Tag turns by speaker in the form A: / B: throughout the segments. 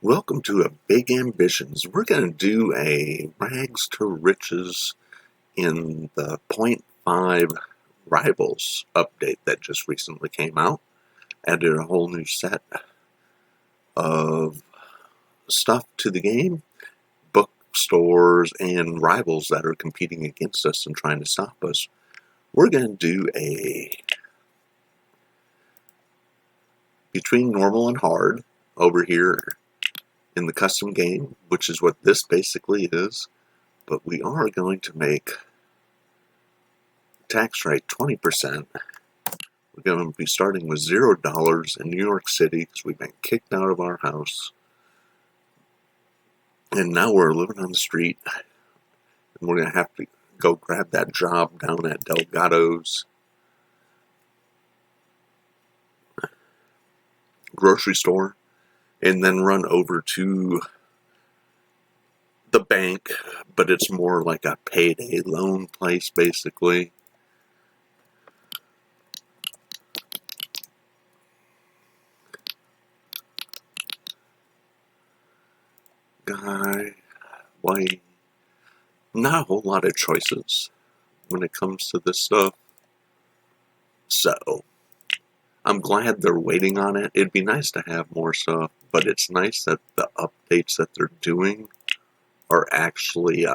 A: Welcome to a Big Ambitions. We're going to do a rags to riches in the point 0.5 Rivals update that just recently came out. Added a whole new set of stuff to the game, bookstores and rivals that are competing against us and trying to stop us. We're going to do a between normal and hard over here in the custom game, which is what this basically is, but we are going to make tax rate 20%. We're going to be starting with $0 in New York City because we've been kicked out of our house, and now we're living on the street, and we're going to have to go grab that job down at Delgado's grocery store and then run over to the bank, but it's more like a payday loan place, basically. Guy, white, not a whole lot of choices when it comes to this stuff. So, I'm glad they're waiting on it. It'd be nice to have more stuff, but it's nice that the updates that they're doing are actually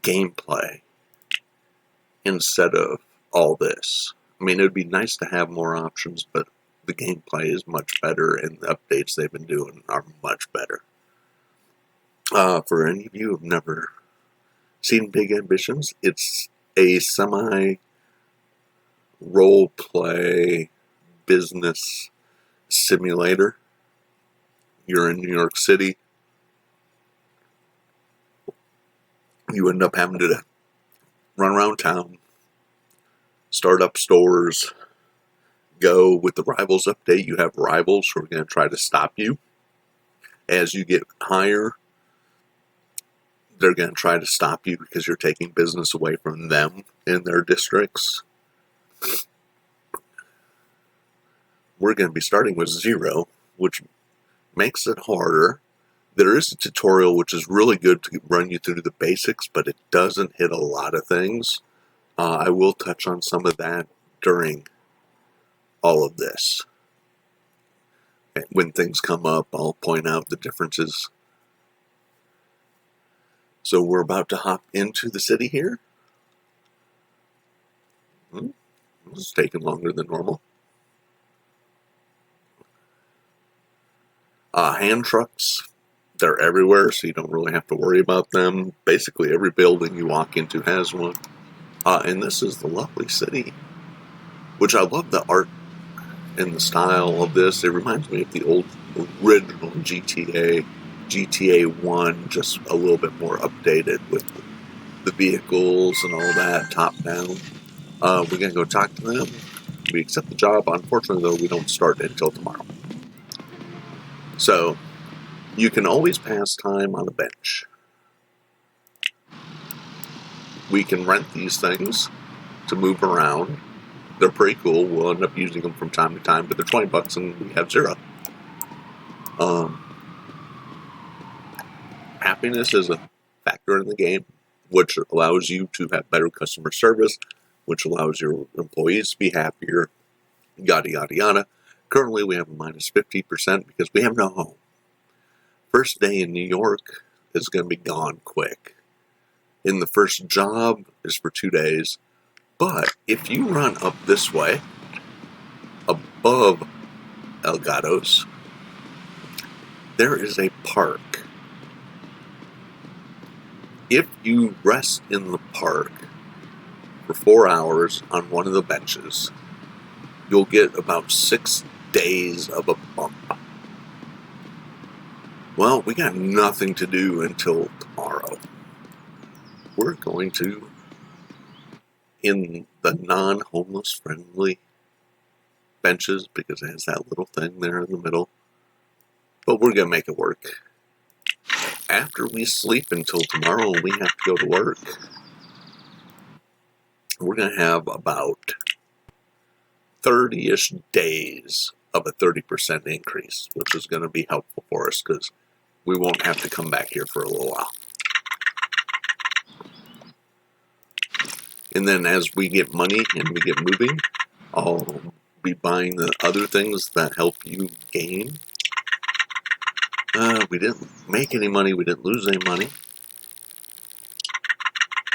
A: gameplay instead of all this. I mean, it would be nice to have more options, but the gameplay is much better, and the updates they've been doing are much better. For any of you who have never seen Big Ambitions, it's a semi-role-play business simulator. You're in New York City. You end up having to run around town, start up stores, go with the rivals update. You have rivals who are going to try to stop you. As you get higher, they're going to try to stop you because you're taking business away from them in their districts. We're going to be starting with 0, which makes it harder. There is a tutorial which is really good to run you through the basics, but it doesn't hit a lot of things. I will touch on some of that during all of this. When things come up, I'll point out the differences. So we're about to hop into the city here. This is taking longer than normal. Hand trucks, they're everywhere, so you don't really have to worry about them. Basically, every building you walk into has one. And this is the lovely city, which I love the art and the style of this. It reminds me of the old original GTA 1, just a little bit more updated with the vehicles and all that, top down. We're going to go talk to them. We accept the job. Unfortunately, though, we don't start until tomorrow. So, you can always pass time on a bench. We can rent these things to move around. They're pretty cool. We'll end up using them from time to time, but they're $20 and we have 0. Happiness is a factor in the game, which allows you to have better customer service, which allows your employees to be happier, yada, yada, yada. Currently, we have a minus 50% because we have no home. First day in New York is going to be gone quick. In the first job is for 2 days. But if you run up this way, above Elgado's, there is a park. If you rest in the park for 4 hours on one of the benches, you'll get about 6 days of a bump. Well, we got nothing to do until tomorrow. We're going to, in the non-homeless friendly benches, because it has that little thing there in the middle, but we're going to make it work. After we sleep until tomorrow and we have to go to work, we're going to have about 30-ish days of a 30% increase, which is going to be helpful for us because we won't have to come back here for a little while. And then as we get money and we get moving, I'll be buying the other things that help you gain. We didn't make any money. We didn't lose any money.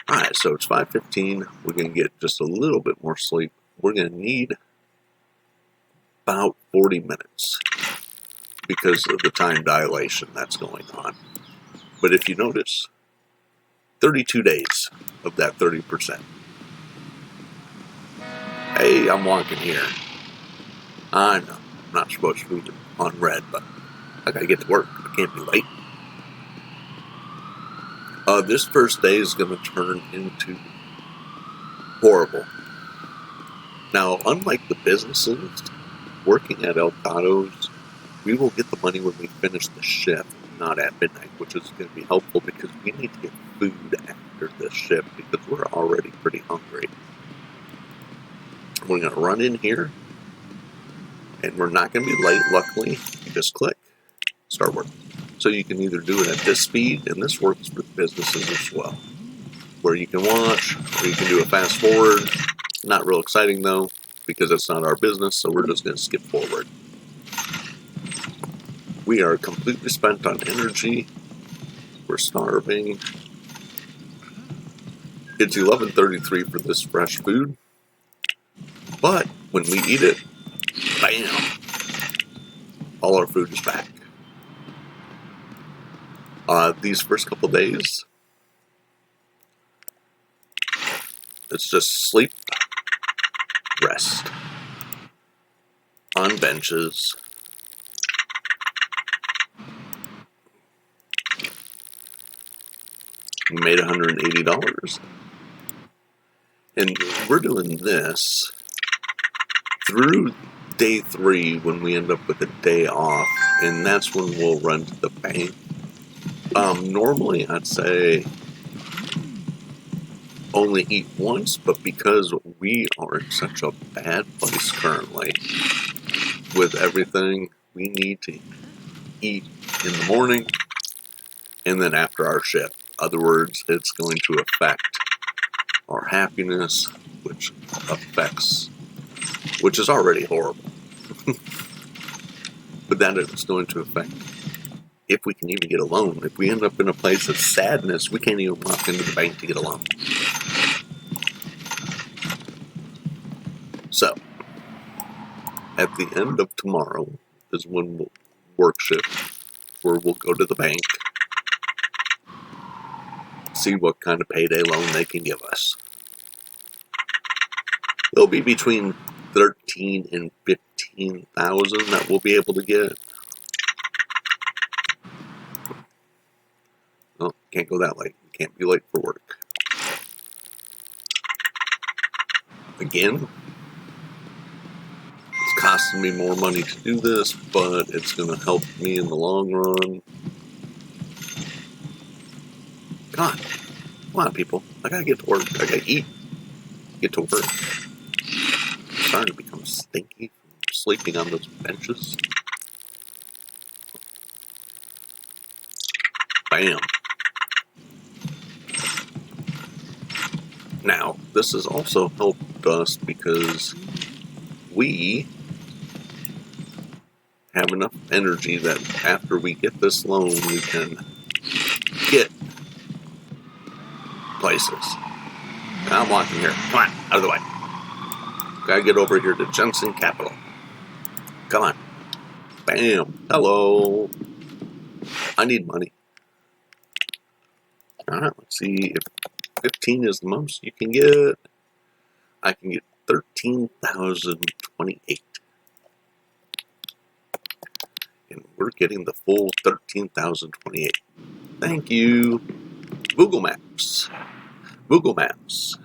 A: Alright, so it's 5:15. We're going to get just a little bit more sleep. We're going to need about 40 minutes because of the time dilation that's going on. But if you notice, 32 days of that 30%. Hey, I'm walking here. I know, I'm not supposed to be on red, but I gotta get to work. I can't be late. This first day is going to turn into horrible. Now, unlike the businesses, working at Elgado's, we will get the money when we finish the shift, not at midnight, which is going to be helpful because we need to get food after this shift because we're already pretty hungry. We're going to run in here, and we're not going to be late, luckily. You just click, start working. So you can either do it at this speed, and this works for the businesses as well, where you can watch, or you can do a fast forward. Not real exciting though, because it's not our business, so we're just going to skip forward. We are completely spent on energy. We're starving. It's 11:33 for this fresh food, but when we eat it, bam, all our food is back. These first couple days, it's just sleep, rest, on benches, we made $180, and we're doing this through day 3 when we end up with a day off, and that's when we'll run to the bank. Normally I'd say only eat once, but because we are in such a bad place currently with everything, we need to eat in the morning and then after our shift. Other words, it's going to affect our happiness, which is already horrible. But that is going to affect if we can even get a loan. If we end up in a place of sadness, we can't even walk into the bank to get a loan. So, at the end of tomorrow is when we'll work shift, where we'll go to the bank, see what kind of payday loan they can give us. It'll be between 13 and 15,000 that we'll be able to get. Oh, can't go that late. Can't be late for work. Again, it's costing me more money to do this, but it's going to help me in the long run. Come on, people. I gotta get to work. I gotta eat. Get to work. I'm starting to become stinky from sleeping on those benches. Bam. Now, this has also helped us because we have enough energy that after we get this loan, we can get places. Now I'm walking here. Come on, out of the way. Gotta get over here to Jensen Capital. Come on. Bam. Hello. I need money. Alright, let's see if 15 is the most you can get. I can get 13,028. And we're getting the full 13,028. Thank you. Google Maps. Google Maps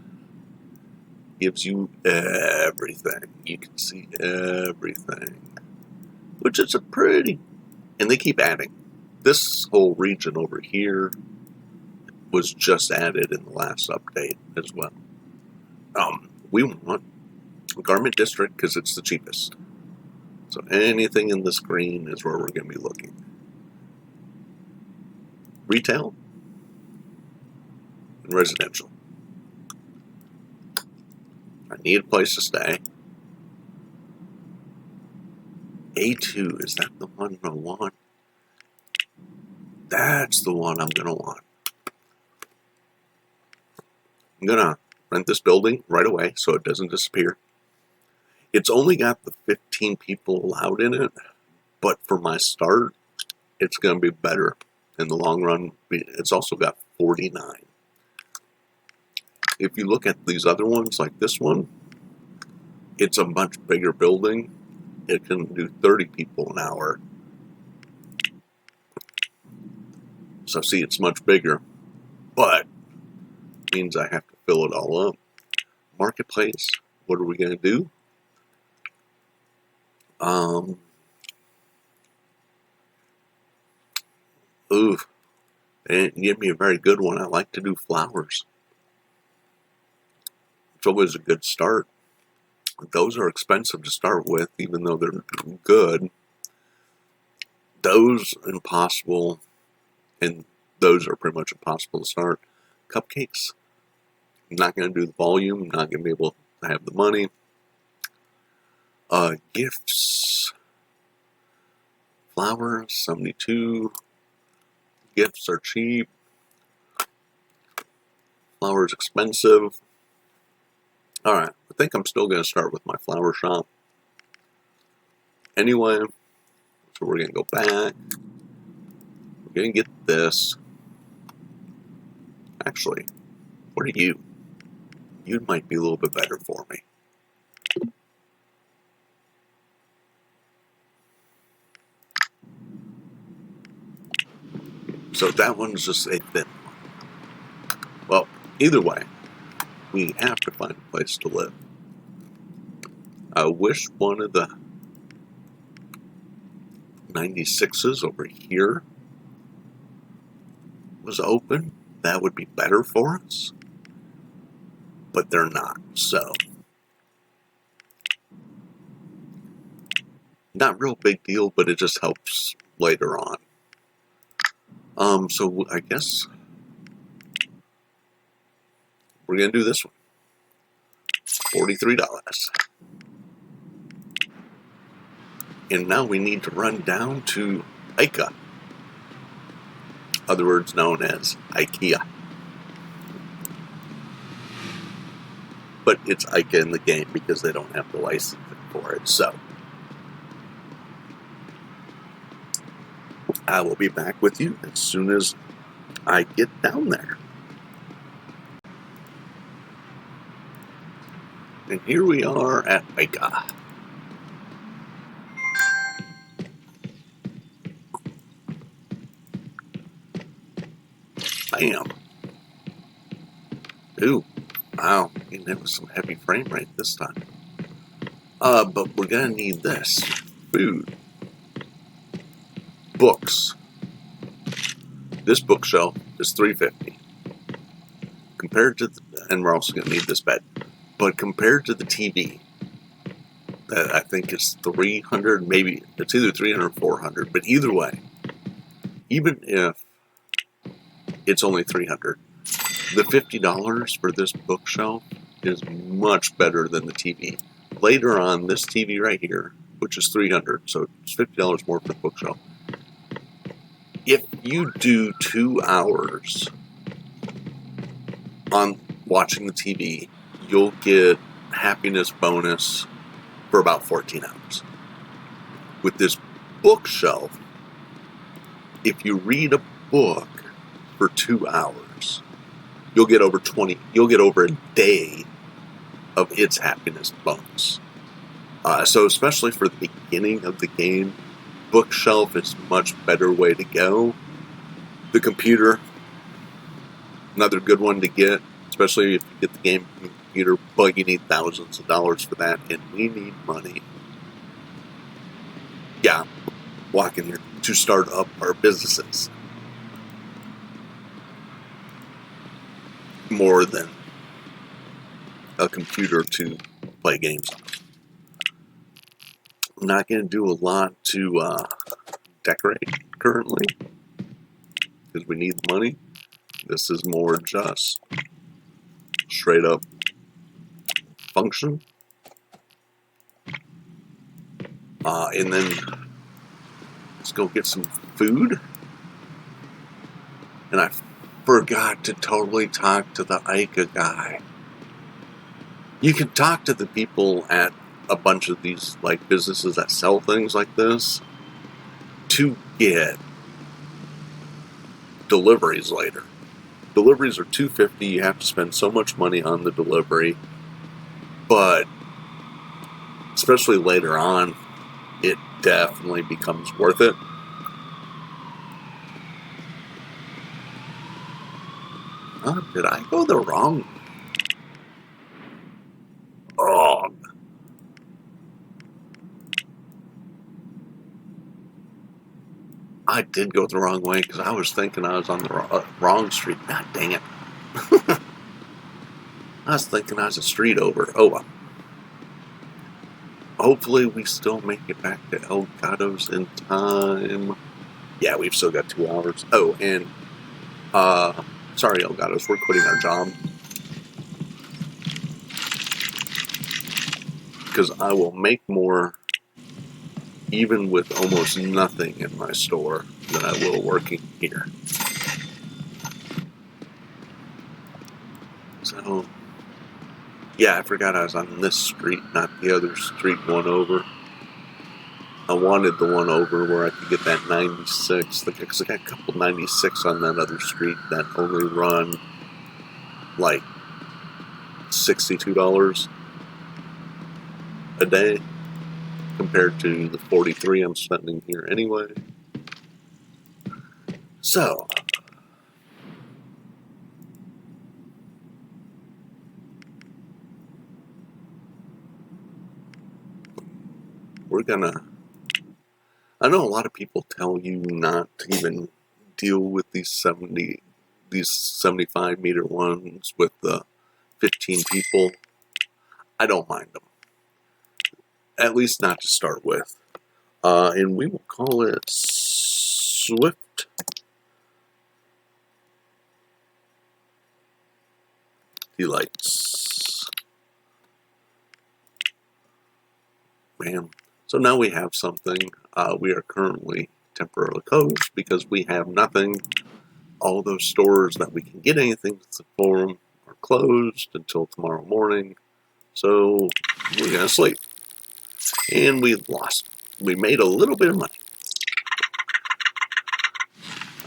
A: gives you everything. You can see everything. Which is a pretty... And they keep adding. This whole region over here was just added in the last update as well. We want Garment District because it's the cheapest. So anything in this green is where we're going to be looking. Retail and residential. I need a place to stay. A2, is that the one I want? That's the one I'm going to want. I'm going to rent this building right away so it doesn't disappear. It's only got the 15 people allowed in it, but for my start, it's going to be better in the long run. It's also got 49. If you look at these other ones, like this one, it's a much bigger building. It can do 30 people an hour. So see, it's much bigger, but means I have to fill it all up. Marketplace, what are we going to do? Ooh, they didn't give me a very good one. I like to do flowers. It's always a good start. Those are expensive to start with, even though they're good. Those impossible, and those are pretty much impossible to start. Cupcakes, I'm not going to do the volume. I'm not going to be able to have the money. Gifts, flowers, 72. Gifts are cheap. Flowers expensive. All right, I think I'm still going to start with my flower shop. Anyway, so we're going to go back. We're going to get this. Actually, what are you? You might be a little bit better for me. So that one's just a thin one. Well, either way, we have to find a place to live. I wish one of the 96s over here was open. That would be better for us. But they're not, so. Not real big deal, but it just helps later on. So I guess we're going to do this one. $43. And now we need to run down to IKEA, other words known as IKEA. But it's IKEA in the game because they don't have the license for it, so. I will be back with you as soon as I get down there. And here we are at IKEA. Bam. Ooh, wow. And that was some heavy frame rate this time. But we're going to need this. Food. Books. This bookshelf is $350. Compared to, and we're also going to need this bed. But compared to the TV, that I think is $300, maybe it's either $300 or $400. But either way, even if it's only $300, the $50 for this bookshelf is much better than the TV. Later on, this TV right here, which is $300, so it's $50 more for the bookshelf. If you do 2 hours on watching the TV, you'll get happiness bonus for about 14 hours. With this bookshelf, if you read a book for 2 hours, you'll get over a day of its happiness bonus. So especially for the beginning of the game, bookshelf is a much better way to go. The computer, another good one to get, especially if you get the game from the computer, but you need thousands of dollars for that, and we need money. Yeah, walking here to start up our businesses. More than a computer to play games on. I'm not going to do a lot to decorate currently because we need the money. This is more just straight up function. And then let's go get some food. And I forgot to totally talk to the Ica guy. You can talk to the people at a bunch of these like businesses that sell things like this to get deliveries later. Deliveries are $250. You have to spend so much money on the delivery, but especially later on, it definitely becomes worth it. Oh, did I go the wrong? Oh, I did go the wrong way because I was thinking I was on the wrong street. God dang it. I was thinking I was a street over. Oh well. Hopefully we still make it back to Elgato's in time. Yeah, we've still got 2 hours. Oh, and sorry Elgato's, we're quitting our job. Because I will make more even with almost nothing in my store than I will working here. So, yeah, I forgot I was on this street, not the other street one over. I wanted the one over where I could get that 96, because I got a couple 96 on that other street that only run like $62 a day compared to the 43 I'm spending here anyway. So, we're gonna, I know a lot of people tell you not to even deal with these 75 meter ones with the 15 people. I don't mind them. At least not to start with. And we will call it Swift Delights. Man. So now we have something. We are currently temporarily closed because we have nothing. All those stores that we can get anything for them are closed until tomorrow morning. So we're going to sleep. And we made a little bit of money.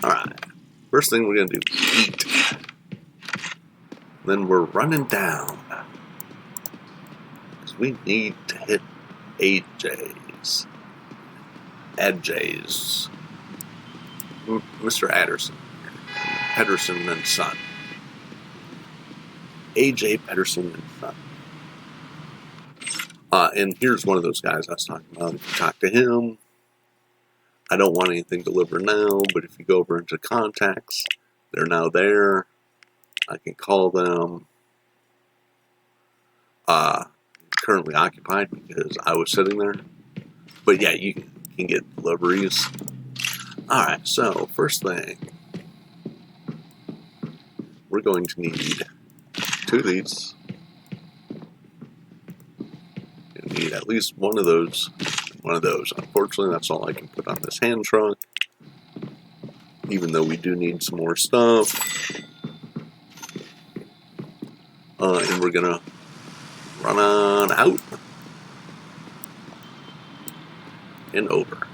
A: Alright. First thing we're going to do is eat. Then we're running down. Because we need to hit AJ's. AJ's. Mr. Pedersen and Son. AJ Pedersen and Son. And here's one of those guys I was talking about. If you talk to him, I don't want anything delivered now, but if you go over into contacts, they're now there. I can call them. Currently occupied because I was sitting there. But yeah, you can get deliveries. Alright, so first thing, we're going to need 2 of these. You'll need at least one of those. Unfortunately, that's all I can put on this hand truck. Even though we do need some more stuff. And we're gonna run on out and over.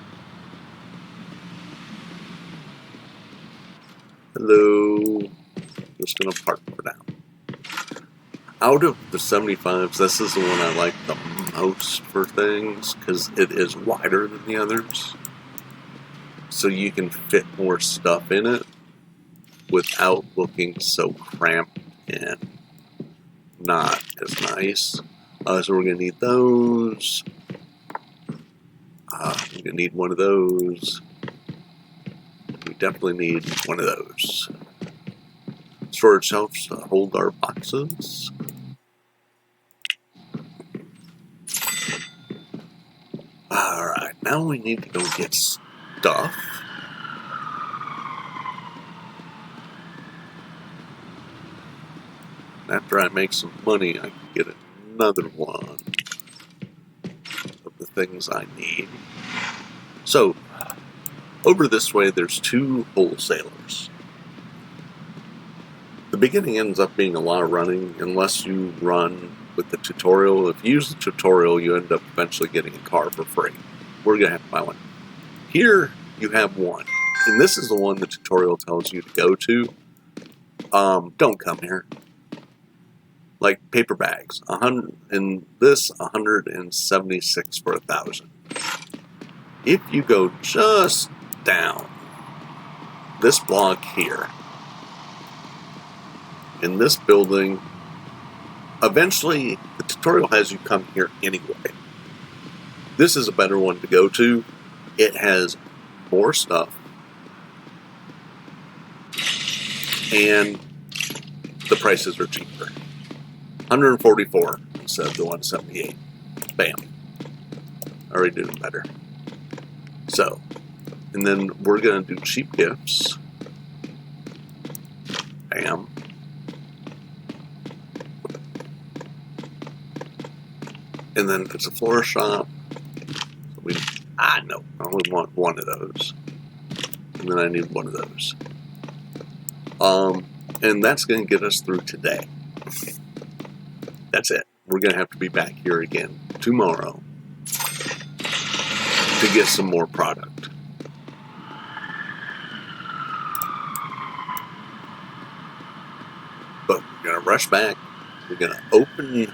A: Hello. Just gonna park for now. Out of the 75s, this is the one I like the most for things because it is wider than the others. So you can fit more stuff in it without looking so cramped and not as nice. So we're going to need those. We're going to need one of those. We definitely need one of those. Storage shelves to hold our boxes. Now we need to go get stuff. After I make some money, I can get another one of the things I need. So, over this way, there's 2 wholesalers. The beginning ends up being a lot of running, unless you run with the tutorial. If you use the tutorial, you end up eventually getting a car for free. We're going to have to buy one. Here, you have one. And this is the one the tutorial tells you to go to. Don't come here. Like paper bags, 100, and this 176 for 1,000. If you go just down this block here, in this building, eventually the tutorial has you come here anyway. This is a better one to go to. It has more stuff, and the prices are cheaper. 144 instead of the 178. Bam. Already doing better. So, and then we're going to do cheap gifts. Bam. And then it's a floor shop. So I only want one of those. And then I need one of those. And that's going to get us through today. That's it. We're going to have to be back here again tomorrow to get some more product. But we're going to rush back. We're going to open,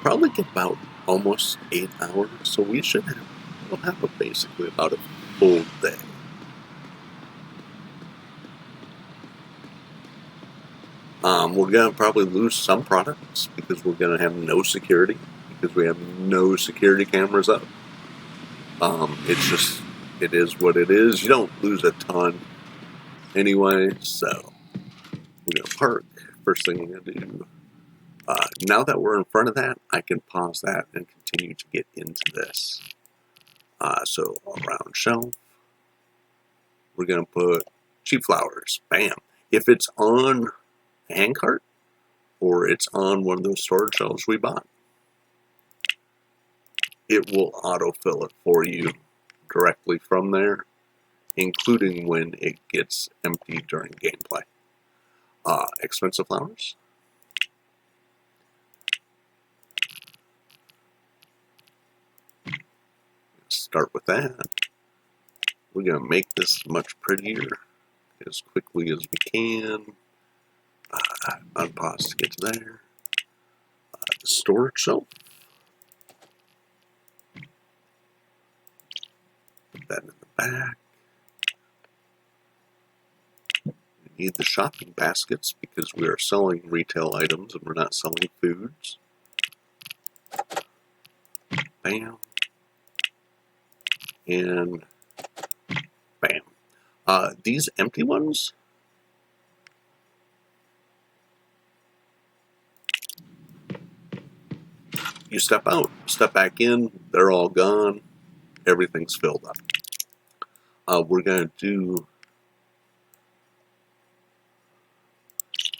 A: probably get about almost 8 hours. So we'll have basically about a full day. We're going to probably lose some products because we're going to have no security, because we have no security cameras up. It is what it is. You don't lose a ton anyway, so we're going to park. First thing we're going to do, now that we're in front of that, I can pause that and continue to get into this. So around shelf, we're going to put cheap flowers. Bam. If it's on a hand cart, or it's on one of those storage shelves we bought, it will autofill it for you directly from there, including when it gets empty during gameplay. Expensive flowers. Start with that. We're going to make this much prettier as quickly as we can. Unpause to get to there. The storage shelf. Put that in the back. We need the shopping baskets because we are selling retail items and we're not selling foods. Bam. And bam. These empty ones, you step out, step back in, they're all gone, everything's filled up. We're going to do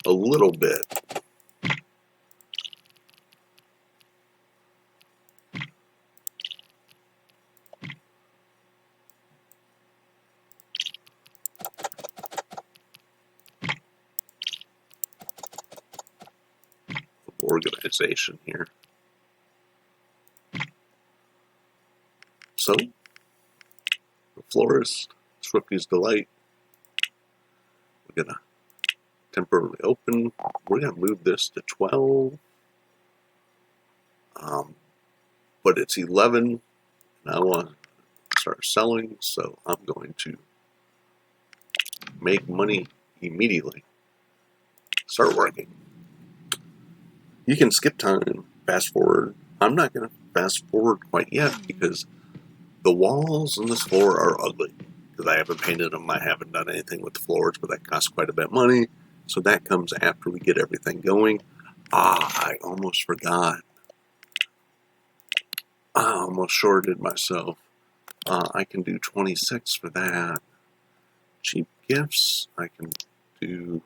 A: a little bit of organization here. So, the florist, Swifty's Delight, we're going to temporarily open. We're going to move this to 12. But it's 11, and I want to start selling, so I'm going to make money immediately. Start working. You can skip time, fast forward. I'm not going to fast forward quite yet because the walls on this floor are ugly. Because I haven't painted them, I haven't done anything with the floors, but that costs quite a bit of money. So that comes after we get everything going. I almost forgot. I almost shorted myself. I can do 26 for that. Cheap gifts, I can do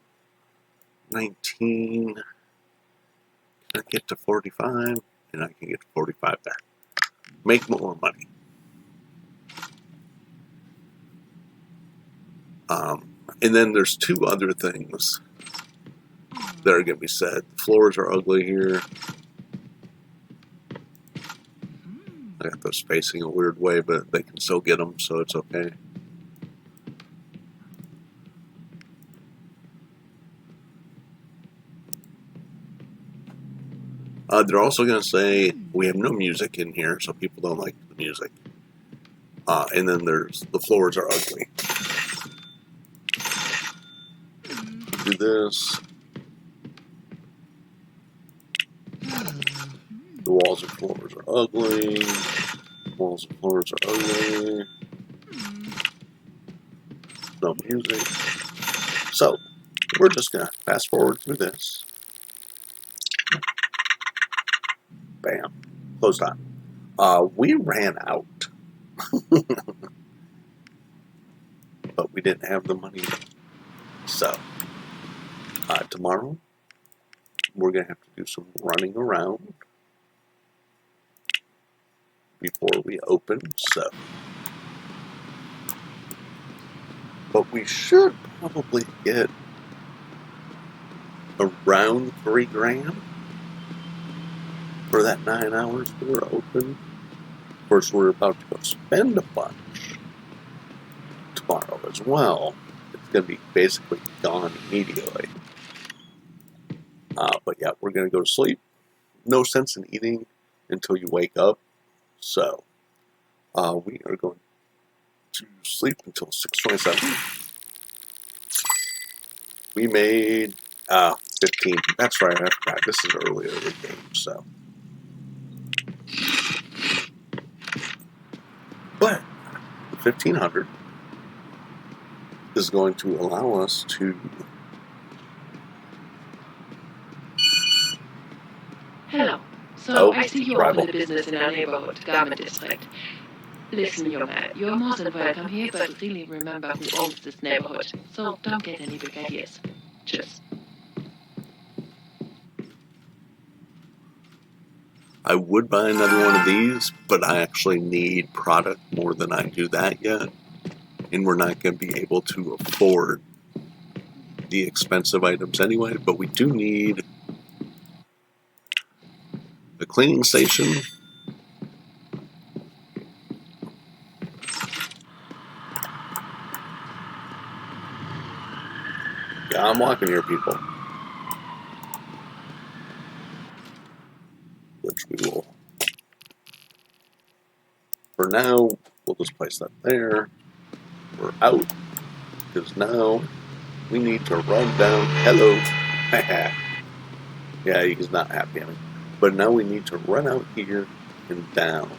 A: 19. I get to 45, and I can get to 45 there. Make more money. And then there's two other things that are going to be said. The floors are ugly here. I got those facing a weird way, but they can still get them, so it's okay. They're also going to say we have no music in here, so people don't like the music. And then there's the floors are ugly. Do this. The walls and floors are ugly. Walls and floors are ugly. No music. So, we're just going to fast forward through this. Bam. Closed on. We ran out. But we didn't have the money. So, tomorrow, we're going to have to do some running around before we open. So, but we should probably get around $3,000 for that 9 hours we're open. Of course, we're about to go spend a bunch tomorrow as well. It's going to be basically gone immediately. But yeah, we're going to go to sleep. No sense in eating until you wake up. So, we are going to sleep until 6:27. We made 15. That's right, I forgot. This is earlier in the game, so. But 1,500 is going to allow us to.
B: Hello. So I see you open a business in our neighborhood garment district. Listen, young man, you're more than welcome here, but really remember who owns this neighborhood. So don't get any big ideas. Cheers.
A: I would buy another one of these, but I actually need product more than I do that yet. And we're not going to be able to afford the expensive items anyway, but we do need a cleaning station. Yeah, I'm walking here, people. Which we will. For now, we'll just place that there. We're out. Because now we need to run down. Hello. Yeah, he's not happy at me. But now we need to run out here and down.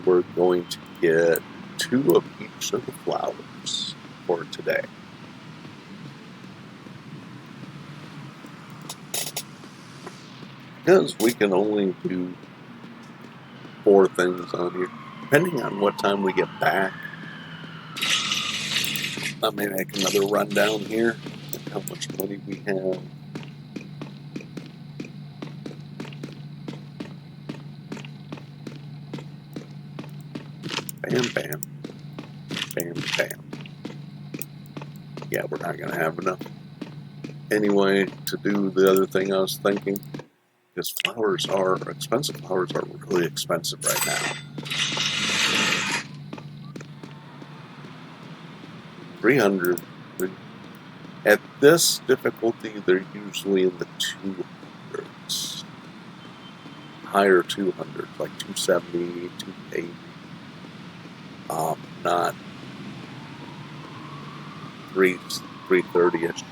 A: We're going to get 2 of each of the flowers for today. Because we can only do 4 things on here. Depending on what time we get back, I may make another run down here. Look how much money we have. Bam, bam. Bam, bam. Yeah, we're not going to have enough anyway to do the other thing I was thinking. Because flowers are expensive. Flowers are really expensive right now. 300. At this difficulty, they're usually in the 200s. Higher 200s, like 270, 280. Not 330-ish.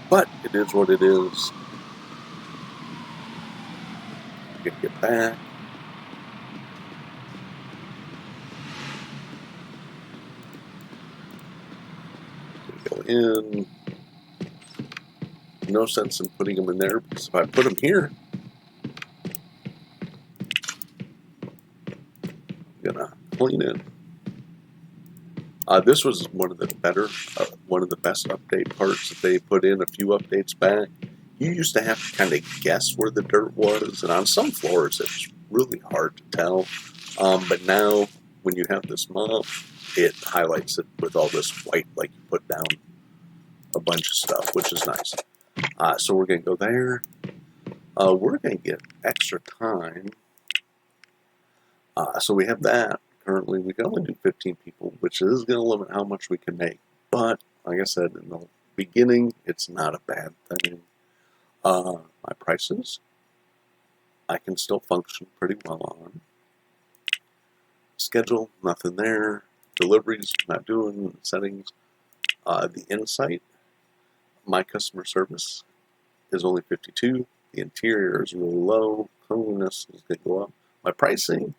A: But it is what it is. We can get back. Go in. No sense in putting them in there because if I put them here, clean it. This was one of the best update parts that they put in a few updates back. You used to have to kind of guess where the dirt was, and on some floors it's really hard to tell. But now, when you have this mop, it highlights it with all this white, like you put down a bunch of stuff, which is nice. So we're going to go there. We're going to get extra time. So we have that. Currently, we can only do 15 people, which is going to limit how much we can make. But, like I said, in the beginning, it's not a bad thing. My prices, I can still function pretty well on. Schedule, nothing there. Deliveries, not doing. Settings, the insight, my customer service is only 52. The interior is really low. Cleanliness is going to go up. My pricing,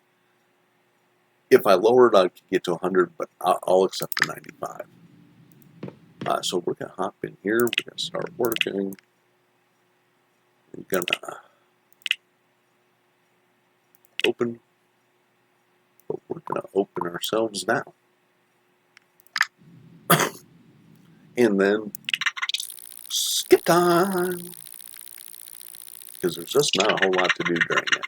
A: if I lowered, I could get to 100, but I'll accept the 95. So we're going to hop in here. We're going to start working. We're going to open. But we're going to open ourselves now. And then skip time. Because there's just not a whole lot to do during it.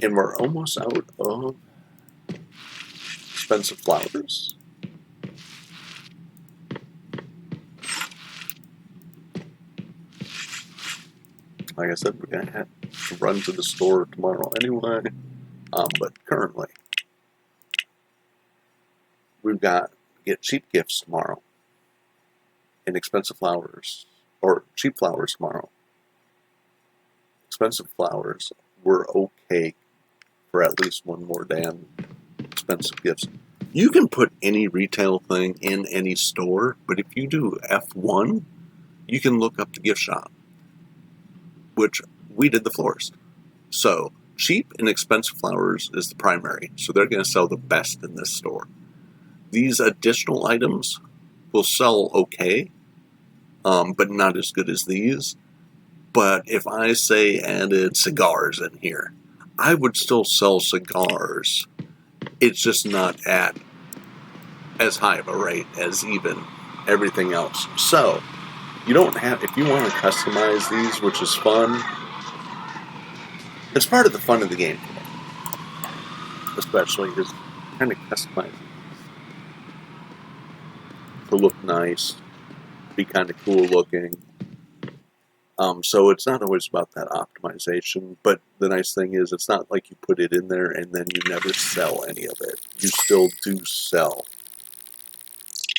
A: And we're almost out of expensive flowers. Like I said, we're going to have to run to the store tomorrow anyway. But currently, we've got to get cheap gifts tomorrow. And expensive flowers. Or cheap flowers tomorrow. Expensive flowers were okay for at least one more damn expensive gifts. You can put any retail thing in any store, but if you do F1, you can look up the gift shop, which we did the florist. So cheap and expensive flowers is the primary, so they're going to sell the best in this store. These additional items will sell okay, but not as good as these. But if I say added cigars in here, I would still sell cigars. It's just not at as high of a rate as even everything else. So, you don't have, if you want to customize these, which is fun, it's part of the fun of the game, especially is kind of customizing to look nice, be kind of cool looking. So it's not always about that optimization, but the nice thing is it's not like you put it in there and then you never sell any of it. You still do sell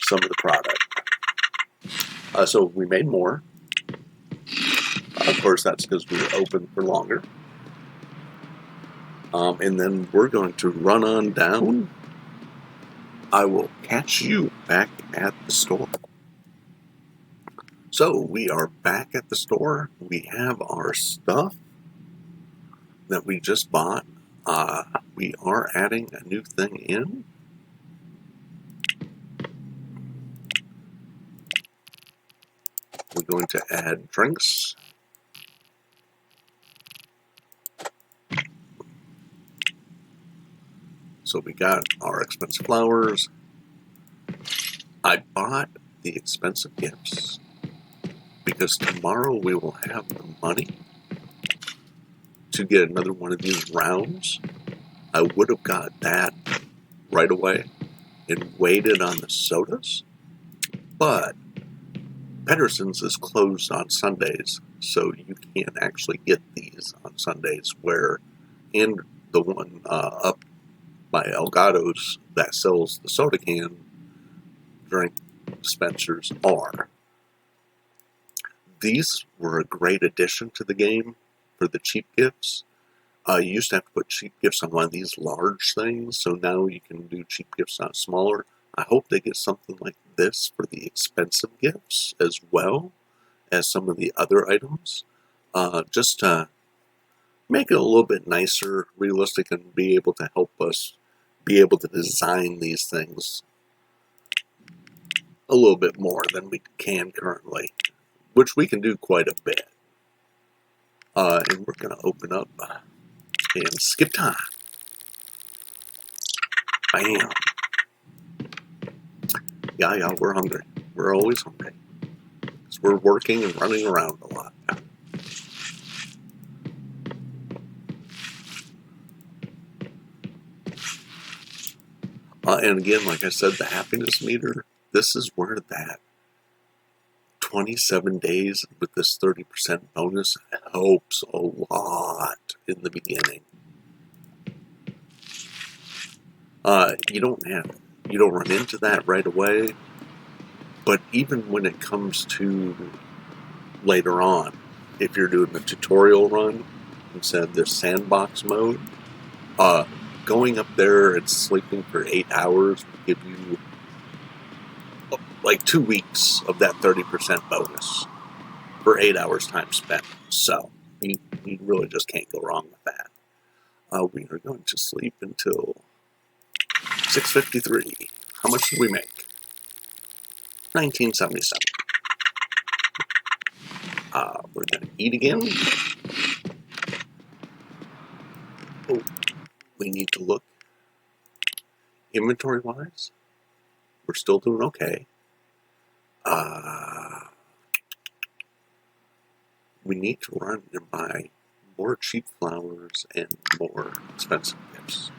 A: some of the product. So we made more. Of course, that's because we were open for longer. And then we're going to run on down. I will catch you back at the store. So we are back at the store. We have our stuff that we just bought. We are adding a new thing in. We're going to add drinks. So we got our expensive flowers. I bought the expensive gifts because tomorrow we will have the money to get another one of these rounds. I would have got that right away and waited on the sodas, but Pedersen's is closed on Sundays, so you can't actually get these on Sundays, where in the one up by Elgato's that sells the soda can drink dispensers are. These were a great addition to the game for the cheap gifts. You used to have to put cheap gifts on one of these large things, so now you can do cheap gifts on smaller. I hope they get something like this for the expensive gifts as well as some of the other items, just to make it a little bit nicer, realistic, and be able to help us be able to design these things a little bit more than we can currently, which we can do quite a bit. And we're going to open up and skip time. Bam. Yeah, we're hungry. We're always hungry. Because we're working and running around a lot. And again, like I said, the happiness meter, this is where that 27 days with this 30% bonus helps a lot in the beginning. You don't run into that right away, but even when it comes to later on, if you're doing the tutorial run instead of this sandbox mode, going up there and sleeping for 8 hours will give you like 2 weeks of that 30% bonus for 8 hours time spent. So you really just can't go wrong with that. We are going to sleep until 6:53. How much did we make? $19.77. We're going to eat again. Oh, we need to look inventory-wise. We're still doing okay. We need to run and buy more cheap flowers and more expensive gifts.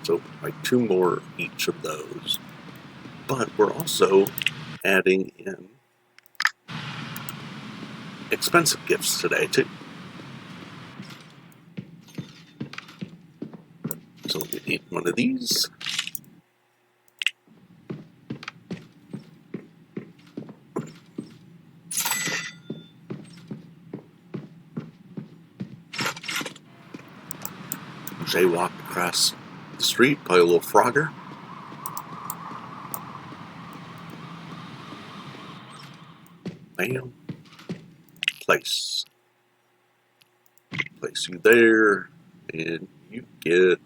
A: So like 2 more each of those. But we're also adding in expensive gifts today too. So we need one of these. Jaywalk across the street, play a little Frogger. Bam. Place you there, and you get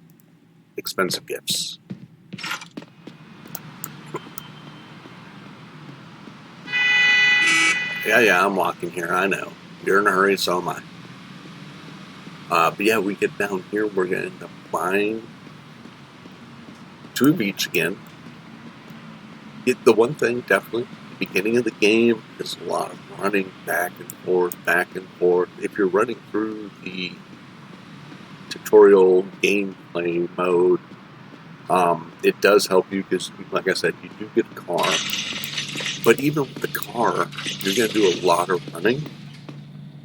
A: expensive gifts. Yeah, I'm walking here, I know. You're in a hurry, so am I. But yeah, we get down here, we're going to end up buying 2 of each again. The one thing, definitely, the beginning of the game is a lot of running back and forth. If you're running through the tutorial gameplay mode, it does help you because, like I said, you do get a car. But even with the car, you're going to do a lot of running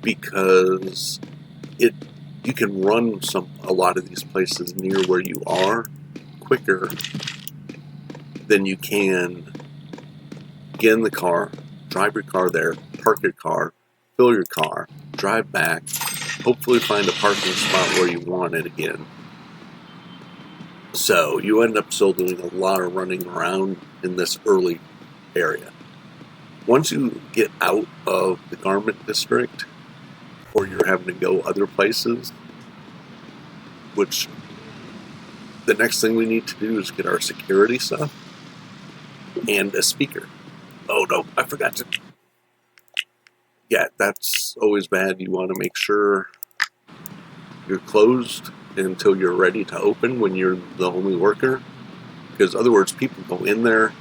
A: because you can run a lot of these places near where you are quicker than you can get in the car, drive your car there, park your car, fill your car, drive back, hopefully find a parking spot where you want it again. So you end up still doing a lot of running around in this early area. Once you get out of the garment district, or you're having to go other places, which the next thing we need to do is get our security stuff and a speaker. Oh no, I forgot to. Yeah, that's always bad. You want to make sure you're closed until you're ready to open when you're the only worker. Because other words, people go in there,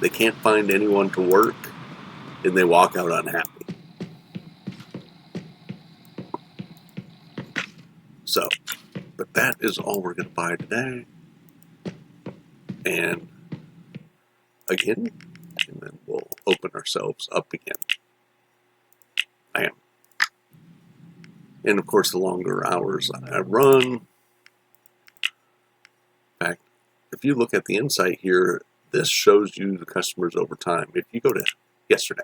A: they can't find anyone to work, and they walk out unhappy. So, but that is all we're going to buy today. And again, and then we'll open ourselves up again. Bam. And of course, the longer hours I run. In fact, if you look at the insight here, this shows you the customers over time. If you go to yesterday,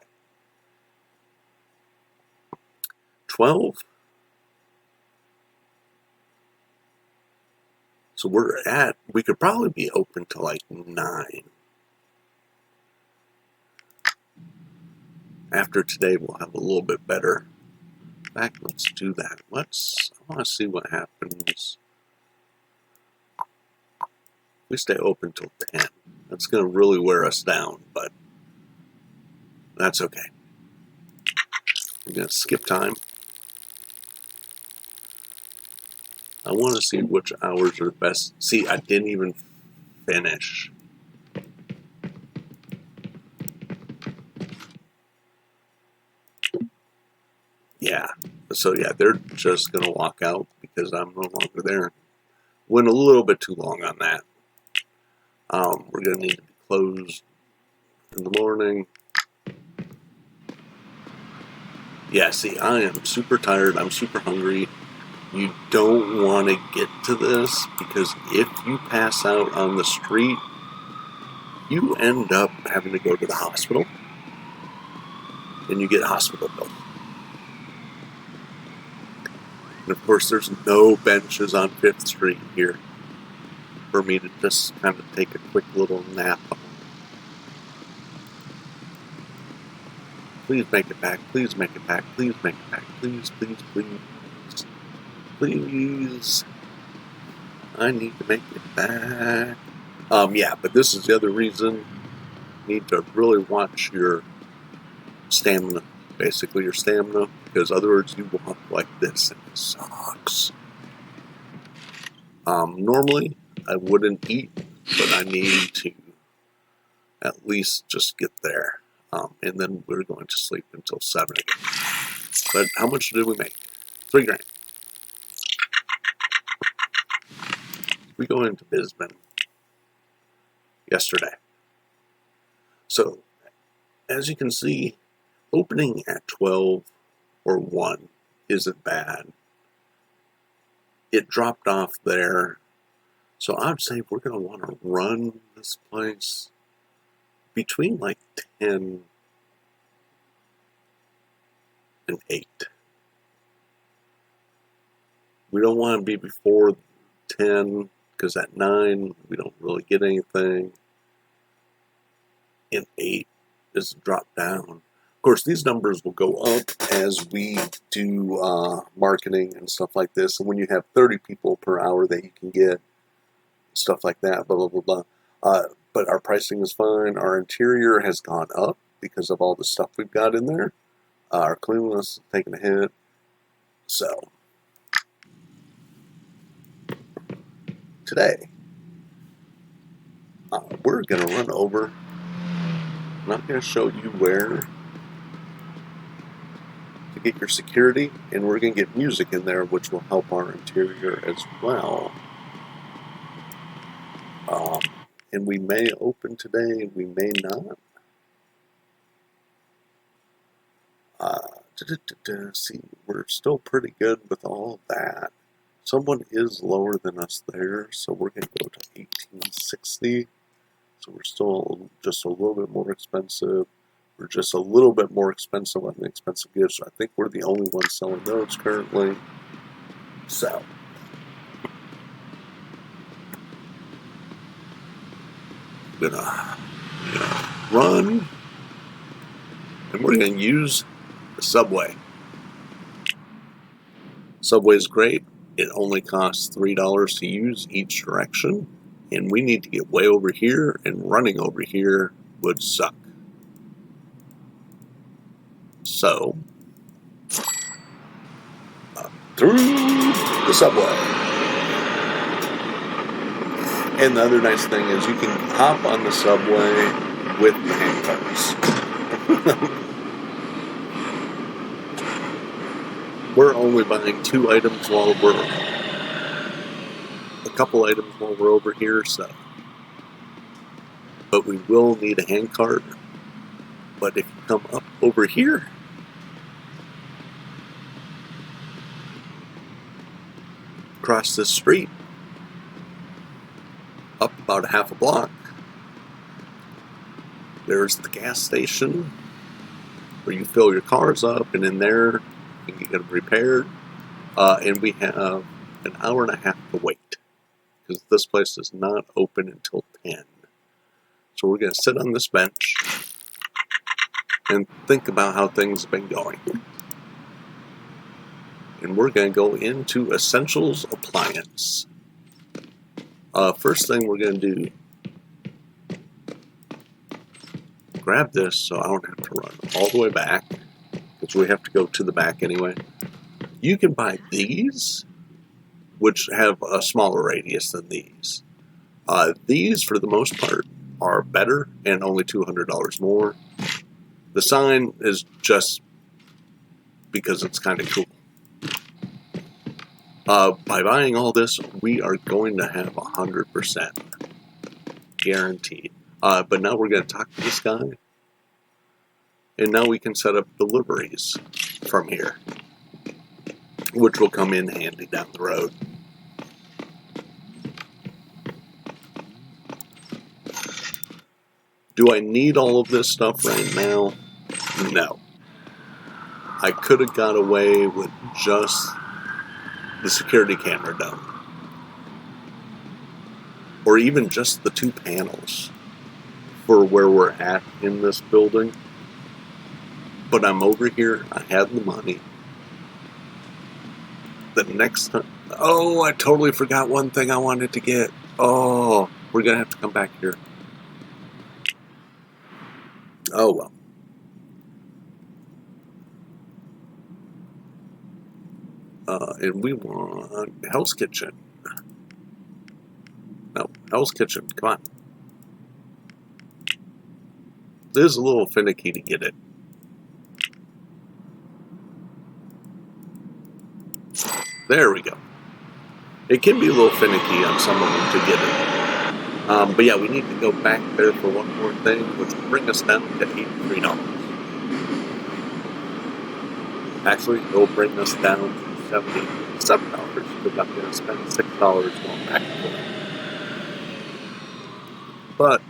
A: 12. So we could probably be open to like 9. After today, we'll have a little bit better. In fact, let's do that. I want to see what happens. We stay open till 10. That's going to really wear us down, but that's okay. We're going to skip time. I want to see which hours are the best. See, I didn't even finish. Yeah. So, yeah, they're just going to walk out because I'm no longer there. Went a little bit too long on that. We're going to need to be closed in the morning. Yeah, see, I am super tired. I'm super hungry. You don't want to get to this because if you pass out on the street, you end up having to go to the hospital and you get a hospital bill. And of course, there's no benches on 5th Street here for me to just kind of take a quick little nap on. Please make it back. Please make it back. Please make it back. Please, please, please. Please. I need to make it back. Yeah, but this is the other reason. You need to really watch your stamina. Basically, your stamina. Because otherwise, you walk like this and it sucks. Normally, I wouldn't eat, but I need to at least just get there. And then we're going to sleep until 7 again. But how much did we make? $3,000. We go into Bisbee yesterday. So, as you can see, opening at 12 or 1 isn't bad. It dropped off there. So I'd say we're going to want to run this place between like 10 and 8. We don't want to be before 10 because at 9 we don't really get anything. And 8 is a drop down. Of course, these numbers will go up as we do marketing and stuff like this. And when you have 30 people per hour that you can get, stuff like that, blah, blah, blah, blah. But our pricing is fine. Our interior has gone up because of all the stuff we've got in there. Our cleanliness is taking a hit. So, today, we're going to run over. I'm not going to show you where to get your security, and we're going to get music in there, which will help our interior as well. And we may open today, we may not. See, we're still pretty good with all of that. Someone is lower than us there, so we're going to go to 1860. So we're still just a little bit more expensive. We're just a little bit more expensive on the expensive gifts. I think we're the only ones selling those currently. So, I'm gonna run, and we're gonna use the subway. Subway's great. It only costs $3 to use each direction, and we need to get way over here, and running over here would suck. So, through the subway. And the other nice thing is you can hop on the subway with the hand carts. We're only buying 2 items while we're a couple items while we're over here, so. But we will need a hand cart. But if you come up over here, across this street, up about a half a block, there's the gas station where you fill your cars up, and in there you can get them repaired. And we have an hour and a half to wait because this place is not open until 10. So we're going to sit on this bench and think about how things have been going. And we're going to go into Essentials Appliance. First thing we're going to do, grab this so I don't have to run all the way back, because we have to go to the back anyway. You can buy these, which have a smaller radius than these. These, for the most part, are better and only $200 more. The sign is just because it's kind of cool. By buying all this, we are going to have 100% guaranteed. But now we're going to talk to this guy, and now we can set up deliveries from here, which will come in handy down the road. Do I need all of this stuff right now? No. I could have got away with just the security camera done, or even just the 2 panels for where we're at in this building. But I'm over here, I have the money. The next time, oh, I totally forgot one thing I wanted to get. Oh, we're gonna have to come back here. Oh well. And we want Hell's Kitchen. No, Hell's Kitchen, come on. It is a little finicky to get it. There we go. It can be a little finicky on some of them to get it. But yeah, we need to go back there for one more thing, which will bring us down to $83. Actually, it'll bring us down to $77 because I'm going to spend $6 going back and forth. But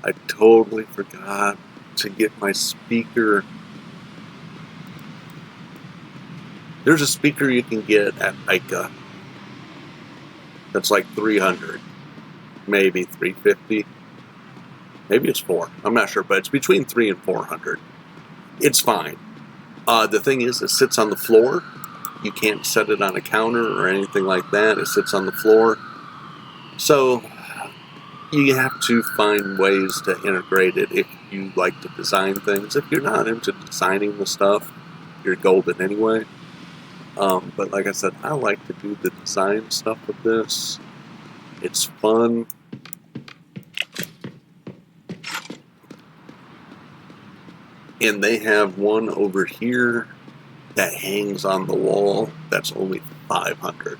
A: I totally forgot to get my speaker. There's a speaker you can get at ICA that's like $300, maybe $350, maybe it's $400. I'm not sure, but it's between $300 and $400. It's fine. The thing is, it sits on the floor. You can't set it on a counter or anything like that. It sits on the floor. So you have to find ways to integrate it if you like to design things. If you're not into designing the stuff, you're golden anyway. But like I said, I like to do the design stuff with this. It's fun. And they have one over here that hangs on the wall that's only $500.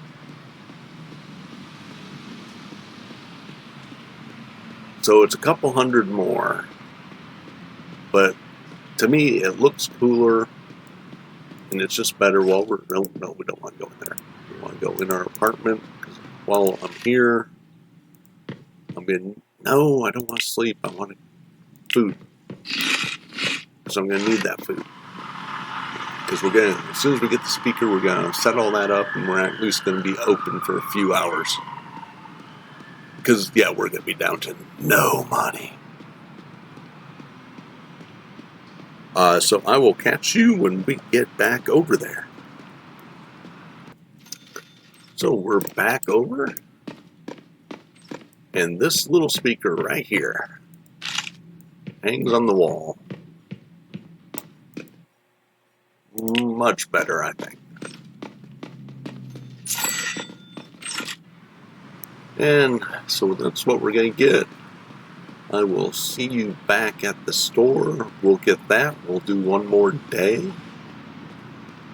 A: So it's a couple hundred more. But to me, it looks cooler. And it's just better while we're... No, we don't want to go in there. We want to go in our apartment. Because while I'm here, I'm going... No, I don't want to sleep. I want food. So I'm going to need that food. Because we're going to... As soon as we get the speaker, we're going to set all that up. And we're at least going to be open for a few hours. Because, yeah, we're going to be down to no money. So I will catch you when we get back over there. So we're back over. And this little speaker right here hangs on the wall. Much better, I think. And so that's what we're going to get. I will see you back at the store. We'll get that. We'll do one more day.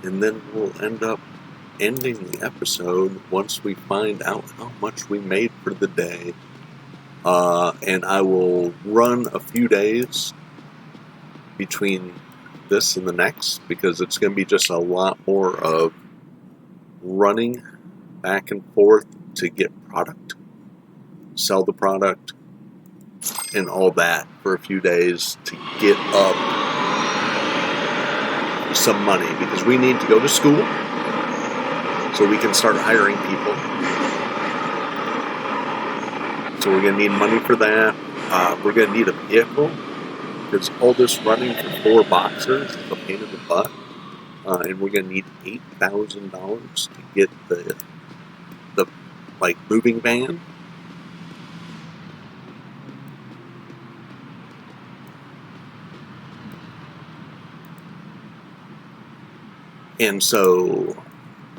A: And then we'll end up ending the episode once we find out how much we made for the day. And I will run a few days between this and the next, because it's going to be just a lot more of running back and forth to get product, sell the product, and all that for a few days to get up some money, because we need to go to school so we can start hiring people. So we're going to need money for that. We're going to need a vehicle, because all this running for 4 boxers is a pain in the butt. And we're going to need $8,000 to get the moving van. And so,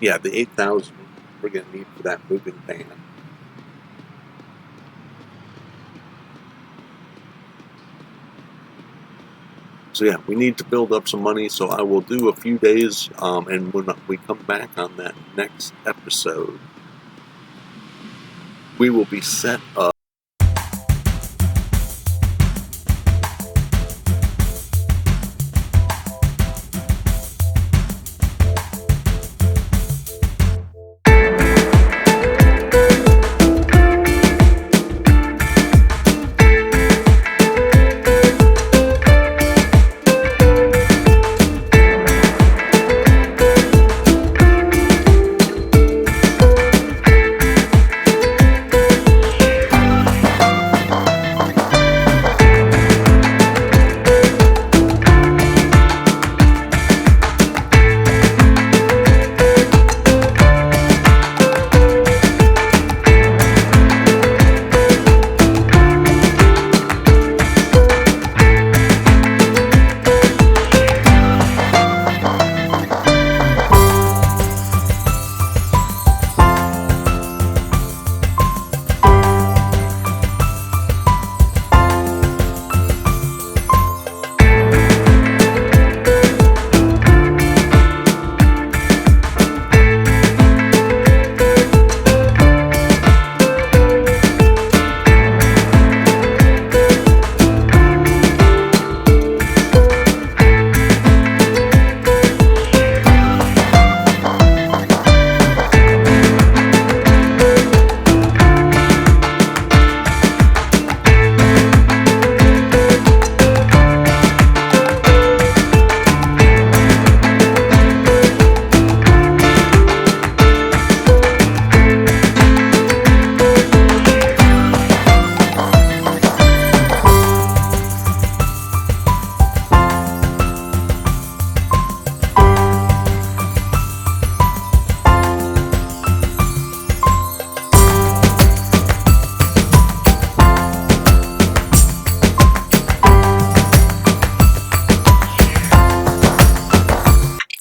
A: yeah, the 8,000 we're going to need for that moving van. So yeah, we need to build up some money, so I will do a few days, and when we come back on that next episode, we will be set up.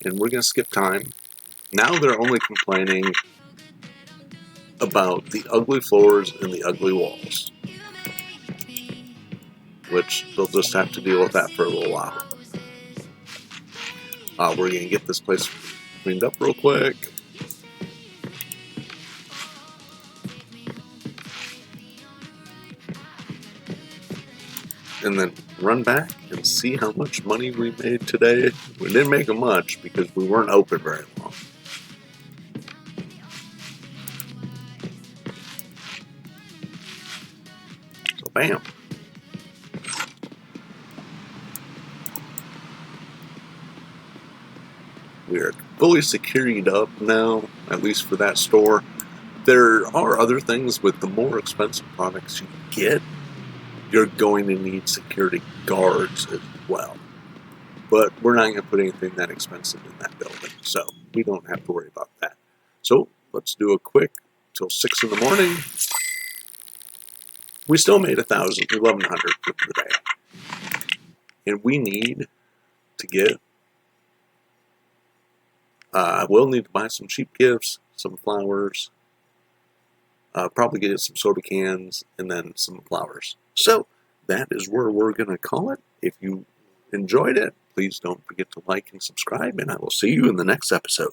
A: And we're going to skip time. Now they're only complaining about the ugly floors and the ugly walls, which they'll just have to deal with that for a little while. We're going to get this place cleaned up real quick. And then run back and see how much money we made today. We didn't make much because we weren't open very long. So bam. We are fully secured up now, at least for that store. There are other things with the more expensive products you get. You're going to need security guards as well. But we're not going to put anything that expensive in that building, so we don't have to worry about that. So let's do a quick till 6 in the morning. We still made 1,100 for the day. And we need to get, we'll need to buy some cheap gifts, some flowers, probably get some soda cans, and then some flowers. So that is where we're going to call it. If you enjoyed it, please don't forget to like and subscribe, and I will see you in the next episode.